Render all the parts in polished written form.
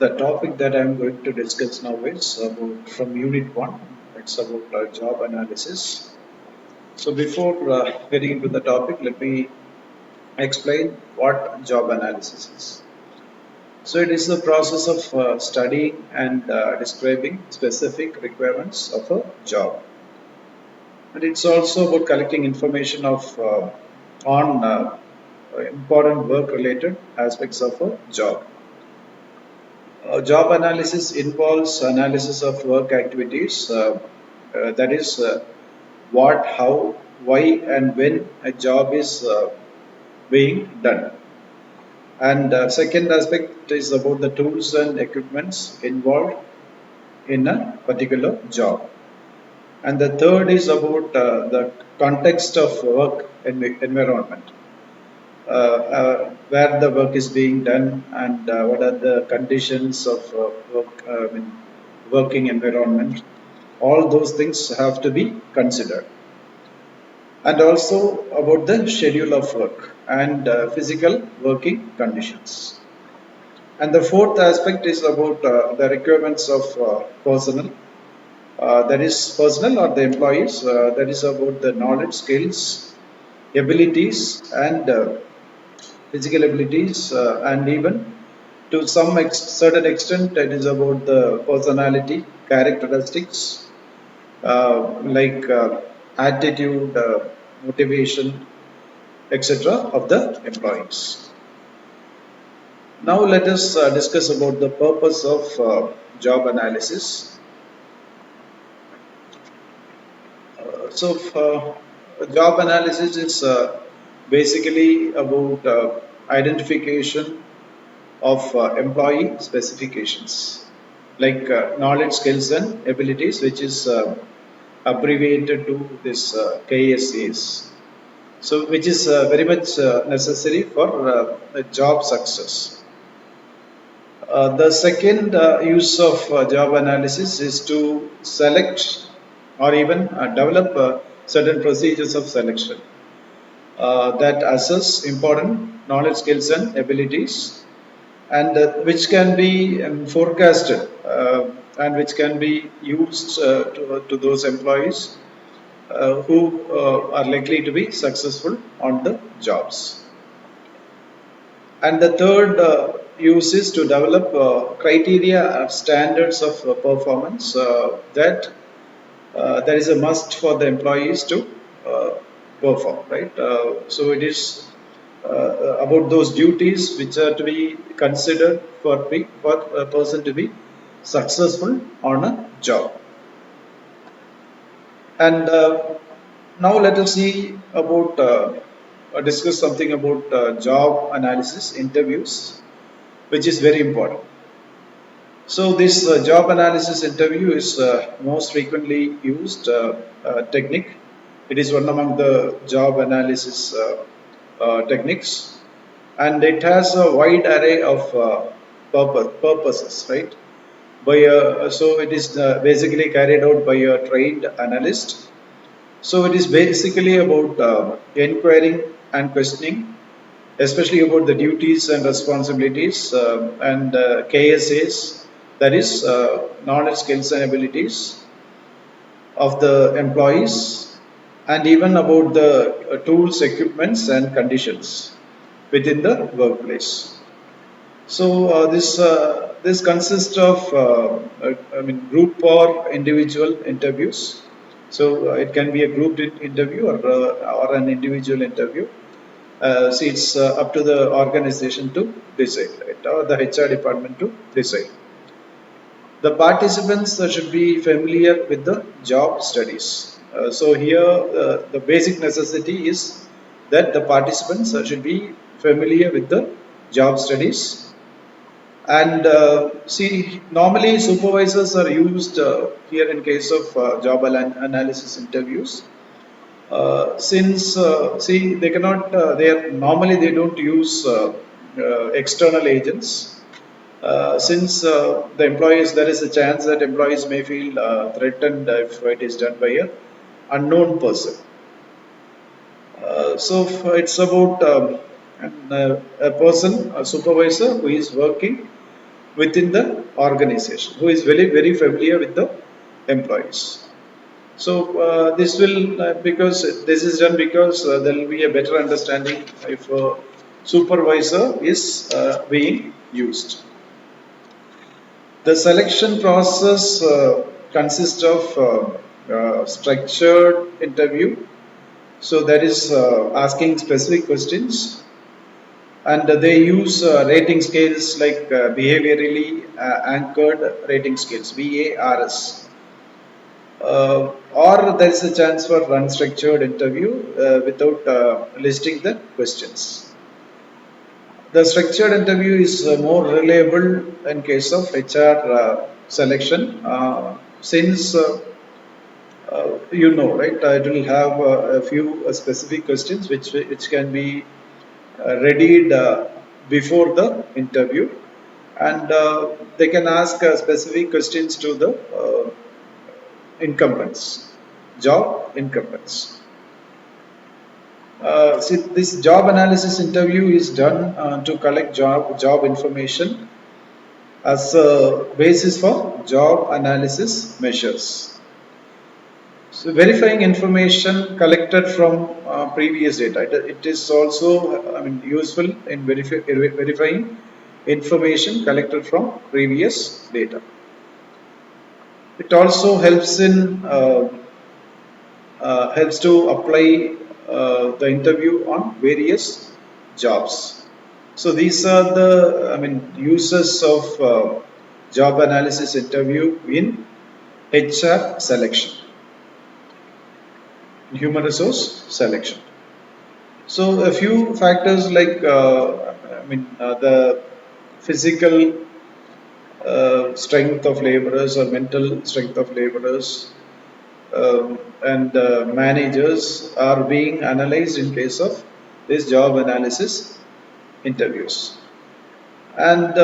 The topic that I'm going to discuss now is about from Unit 1. It's about job analysis. So before getting into the topic, let me explain what job analysis is. So it is the process of studying and describing specific requirements of a job. And it's also about collecting information on important work related aspects of a job. Job analysis involves analysis of work activities, that is, what, how, why, and when a job is being done. And second aspect is about the tools and equipments involved in a particular job. And the third is about the context of work environment. Where the work is being done and what are the conditions of working environment. All those things have to be considered. And also about the schedule of work and physical working conditions. And the fourth aspect is about the requirements of personnel. That is personnel or the employees. That is about the knowledge, skills, abilities, and physical abilities, and even to some certain extent, it is about the personality characteristics, like attitude, motivation, etc. of the employees. Now let us discuss about the purpose of job analysis. Job analysis is basically about identification of employee specifications like knowledge, skills, and abilities, which is abbreviated to this KSAs. So, which is very much necessary for job success. The second use of job analysis is to select or even develop certain procedures of selection that assess important knowledge, skills, and abilities, and which can be forecasted and which can be used to those employees who are likely to be successful on the jobs. And the third use is to develop criteria and standards of performance that there is a must for the employees to perform, right? So it is about those duties which are to be considered for a person to be successful on a job. And now let us see about discuss something about job analysis interviews, which is very important. So this job analysis interview is most frequently used technique. It is one among the job analysis techniques, and it has a wide array of purposes, right? So it is basically carried out by a trained analyst. So it is basically about inquiring and questioning, especially about the duties and responsibilities and KSAs, that is knowledge, skills, and abilities of the employees, and even about the tools, equipments, and conditions within the workplace. So this consists of group or individual interviews. So it can be a group interview or an individual interview. See, it's up to the organization to decide, right, or the HR department to decide. The participants should be familiar with the job studies. So here, the basic necessity is that the participants should be familiar with the job studies. And see, normally supervisors are used here in case of job analysis interviews. Since see, they cannot, they are normally they don't use external agents. Since the employees, there is a chance that employees may feel threatened if it is done by a unknown person. It's about a person, a supervisor who is working within the organization, who is very familiar with the employees. So this will because this is done because there will be a better understanding if supervisor is being used. The selection process consists of structured interview. So that is asking specific questions, and they use rating scales like behaviorally anchored rating scales (VARS). Or there is a chance for unstructured interview without listing the questions. The structured interview is more reliable in case of HR selection, since right, it will have a few specific questions which can be readied before the interview, and they can ask specific questions to the incumbents, job incumbents. See, this job analysis interview is done to collect job information as a basis for job analysis measures. So verifying information collected from previous data. It is also, useful in verifying information collected from previous data. It also helps to apply the interview on various jobs. So these are the uses of job analysis interview in HR selection, human resource selection. So a few factors like the physical strength of laborers or mental strength of laborers, and managers are being analyzed in case of this job analysis interviews. And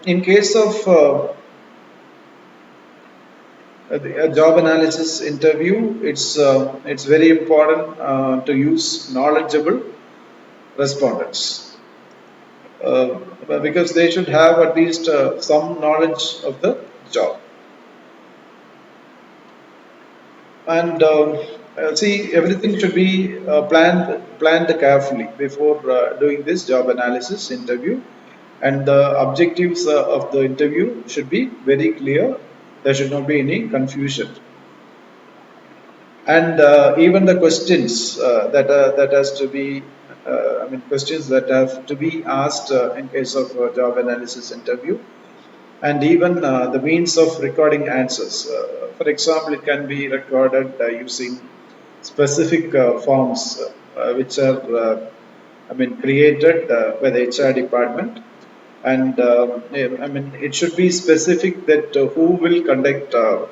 in case of a job analysis interview, it's very important to use knowledgeable respondents, because they should have at least some knowledge of the job. And see, everything should be planned carefully before doing this job analysis interview, and the objectives of the interview should be very clear. There should not be any confusion, and even the questions that has to be questions that have to be asked in case of job analysis interview, and even the means of recording answers. For example, it can be recorded using specific forms which are created by the HR department, and it should be specific that who will conduct a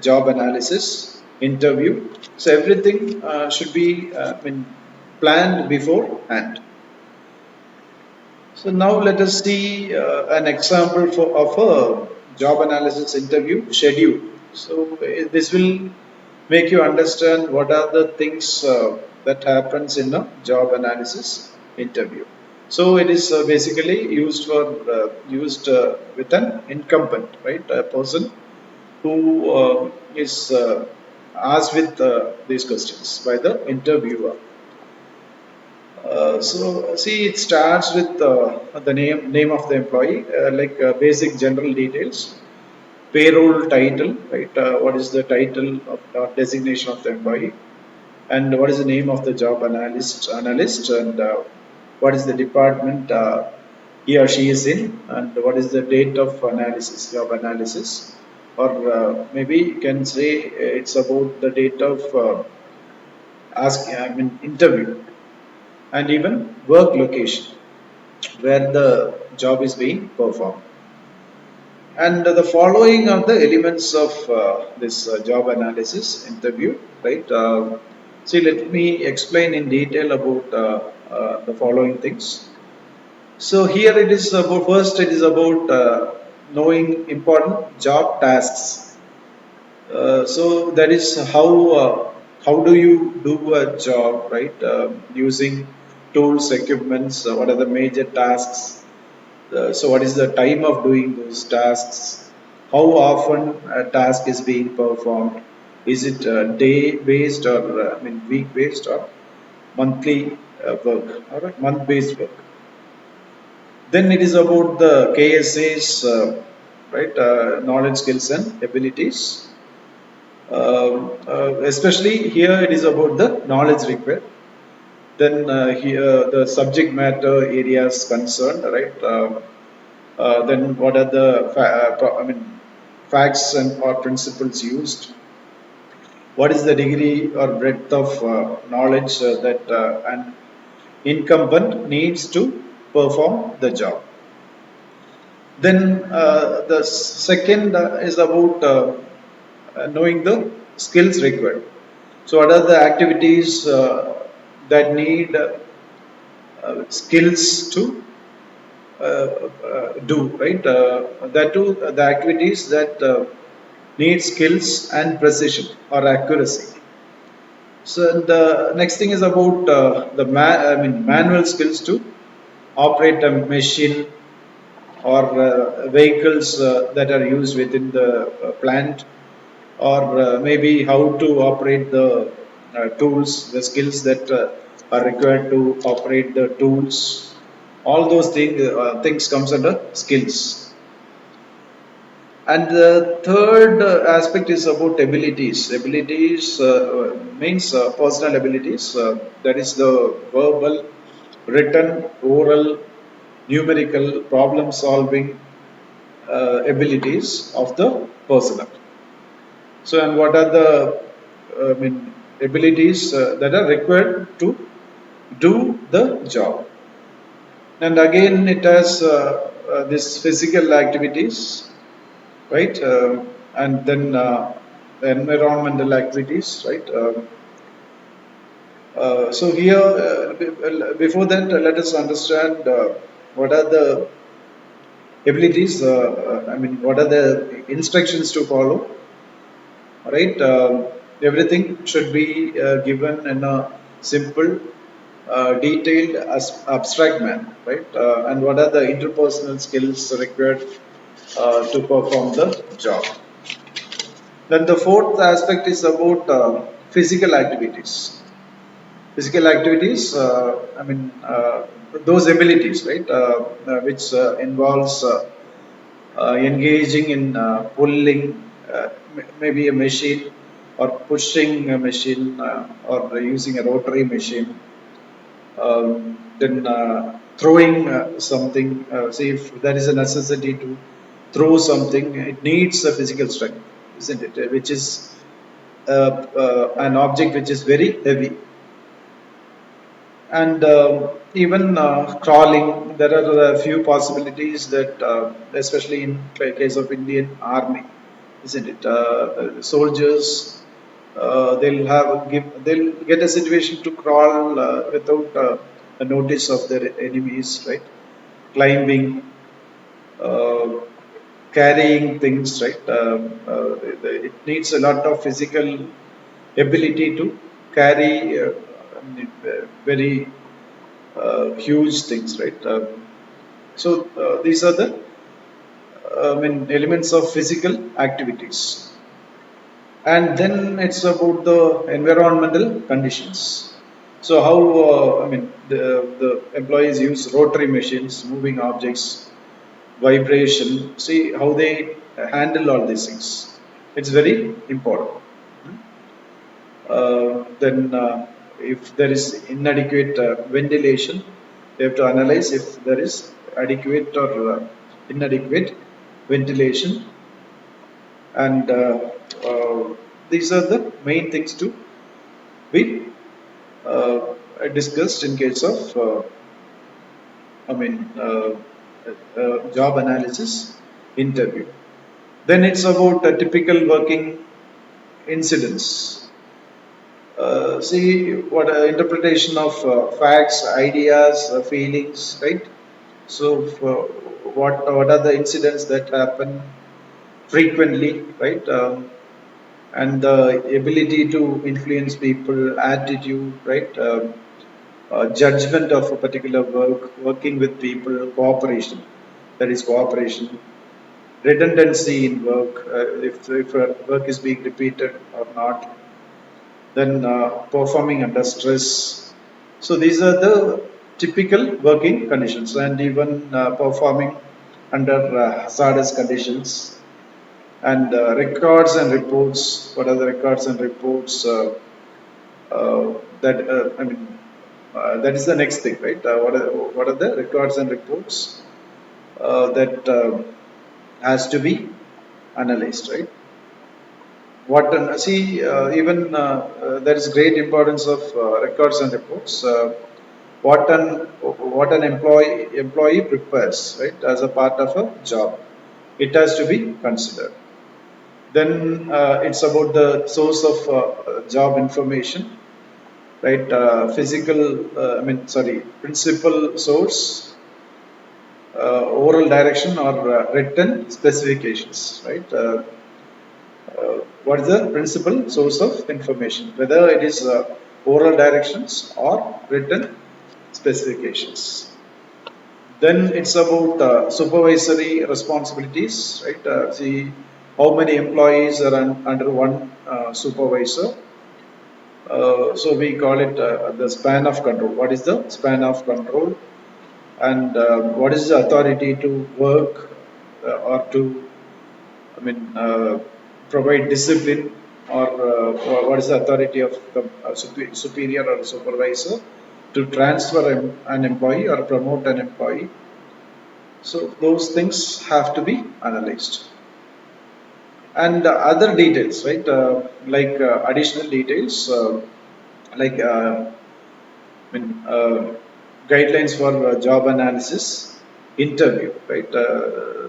job analysis interview. So everything should be planned beforehand. So now let us see an example of a job analysis interview schedule. So this will make you understand what are the things that happens in a job analysis interview. So it is basically used with an incumbent, right? A person who is asked with these questions by the interviewer. So see, it starts with the name of the employee, like basic general details, payroll title, right? What is the title of designation of the employee, and what is the name of the job analyst, and what is the department he or she is in, and what is the date of analysis, job analysis, or maybe you can say it's about the date of interview, and even work location where the job is being performed. And the following are the elements of this job analysis interview, right? See, let me explain in detail about the following things. So here it is about, first it is about knowing important job tasks. So that is how do you do a job, right? Using tools, equipments, what are the major tasks So what is the time of doing those tasks? How often a task is being performed? Is it day based or week based or monthly work or month based work? Then it is about the KSA's right knowledge, skills, and abilities. Especially here, it is about the knowledge required. Then here the subject matter areas concerned, right? Then what are the facts and or principles used? What is the degree or breadth of knowledge that an incumbent needs to perform the job? Then the second is about knowing the skills required. So, what are the activities that need skills to do, right? That too, the activities that need skills and precision or accuracy. So the next thing is about manual skills to operate a machine or vehicles that are used within the plant, or maybe how to operate the tools, the skills that are required to operate the tools. All those things comes under skills. And the third aspect is about abilities. Abilities means personal abilities. That is the verbal, written, oral, numerical, problem solving abilities of the personnel. So, and what are the abilities that are required to do the job? And again, it has this physical activities, right? And then the environmental activities, right? So here, before that, let us understand what are the abilities. What are the instructions to follow, right? Everything should be given in a simple, detailed, abstract manner, right? And what are the interpersonal skills required to perform the job? Then the fourth aspect is about physical activities. Physical activities, those abilities, right, which involves engaging in pulling maybe a machine or pushing a machine or using a rotary machine, then throwing something. See, if there is a necessity to throw something, it needs a physical strength, isn't it? Which is an object which is very heavy. And even crawling, there are a few possibilities that, especially in case of Indian Army, isn't it? Soldiers, they'll get a situation to crawl without a notice of their enemies, right? Climbing, uh, carrying things, right? It needs a lot of physical ability to carry very huge things, right? So these are the elements of physical activities, and then it's about the environmental conditions. So how the employees use rotary machines, moving objects, vibration. See how they handle all these things. It's very important. Then if there is inadequate ventilation, they have to analyze if there is adequate or inadequate ventilation, and these are the main things to be uh, discussed in case of I mean job analysis interview. Then it's about a typical working incidents. See what interpretation of facts, ideas, feelings, right? So, what are the incidents that happen frequently, right? And the ability to influence people, attitude, right? Judgment of a particular work, working with people, cooperation. that is cooperation, redundancy in work, if work is being repeated or not, then performing under stress. So these are the typical working conditions, and even performing under hazardous conditions. And records and reports. What are the records and reports? That I mean, that is the next thing, right? What are the records and reports that has to be analyzed, right? See, even there is great importance of records and reports. What an employee prepares, right, as a part of a job, it has to be considered. Then it's about the source of job information, right? Principal source, oral direction, or written specifications, right? What is the principal source of information, whether it is oral directions or written specifications. Then it's about supervisory responsibilities, right? See how many employees are under one supervisor. So we call it the span of control. What is the span of control? And what is the authority to work or to, I mean, provide discipline, or what is the authority of the superior or supervisor to transfer an employee or promote an employee? So those things have to be analyzed. And other details, right? Like additional details, like guidelines for job analysis, interview, right?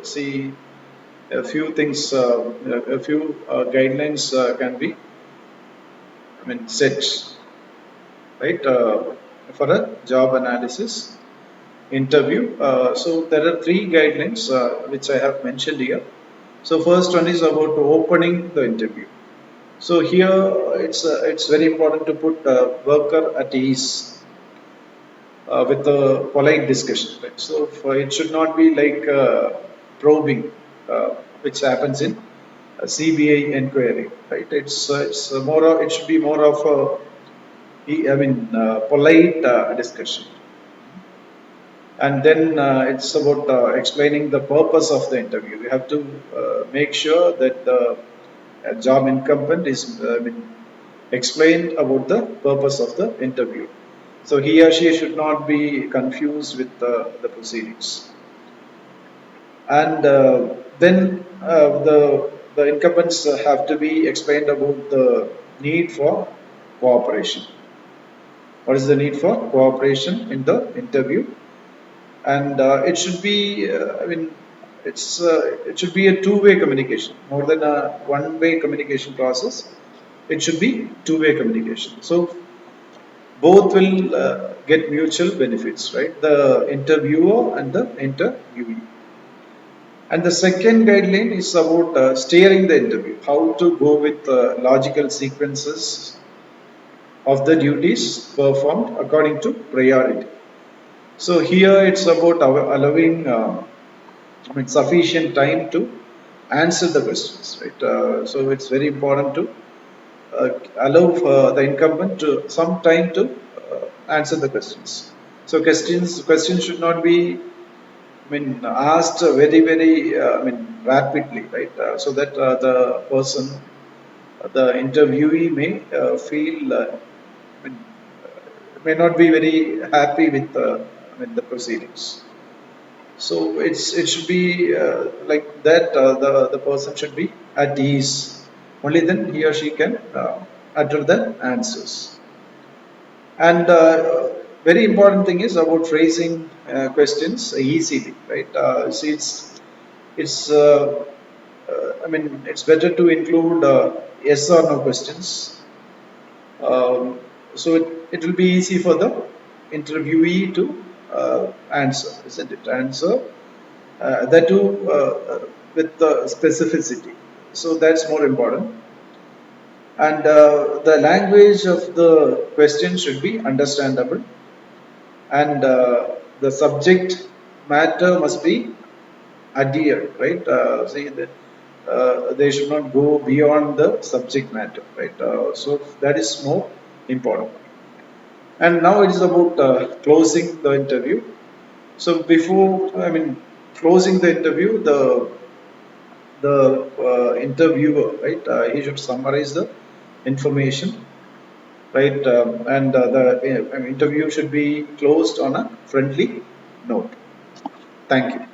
See, a few things, a few guidelines can be, set, right, for a job analysis interview. So there are three guidelines which I have mentioned here. So first one is about opening the interview. So here it's very important to put worker at ease with a polite discussion. Right? So it should not be like probing, which happens in a CBI inquiry. Right? It should be more of polite discussion. And then it's about explaining the purpose of the interview. You have to make sure that the job incumbent is explained about the purpose of the interview. So he or she should not be confused with the proceedings. And then the incumbents have to be explained about the need for cooperation. What is the need for cooperation in the interview? And it should be, it should be a two-way communication more than a one-way communication process. It should be two-way communication. So both will get mutual benefits, right? The interviewer and the interviewee. And the second guideline is about steering the interview, how to go with logical sequences of the duties performed according to priority. So here it's about allowing sufficient time to answer the questions, right? So it's very important to allow the incumbent to some time to answer the questions. So questions should not be, asked very, rapidly, right? So that the person, the interviewee may feel, may not be very happy with the proceedings. So it should be like that. The person should be at ease. Only then he or she can utter the answers. And very important thing is about phrasing questions easily, right? See, it's better to include yes or no questions. So it will be easy for the interviewee to answer, isn't it? Answer that too with the specificity. So that's more important. And the language of the question should be understandable, and the subject matter must be adhere, right? See, they should not go beyond the subject matter, right? So that is more important. And now it is about closing the interview. So before, I mean, closing the interview, the interviewer, right? He should summarize the information, right? And the interview should be closed on a friendly note. Thank you.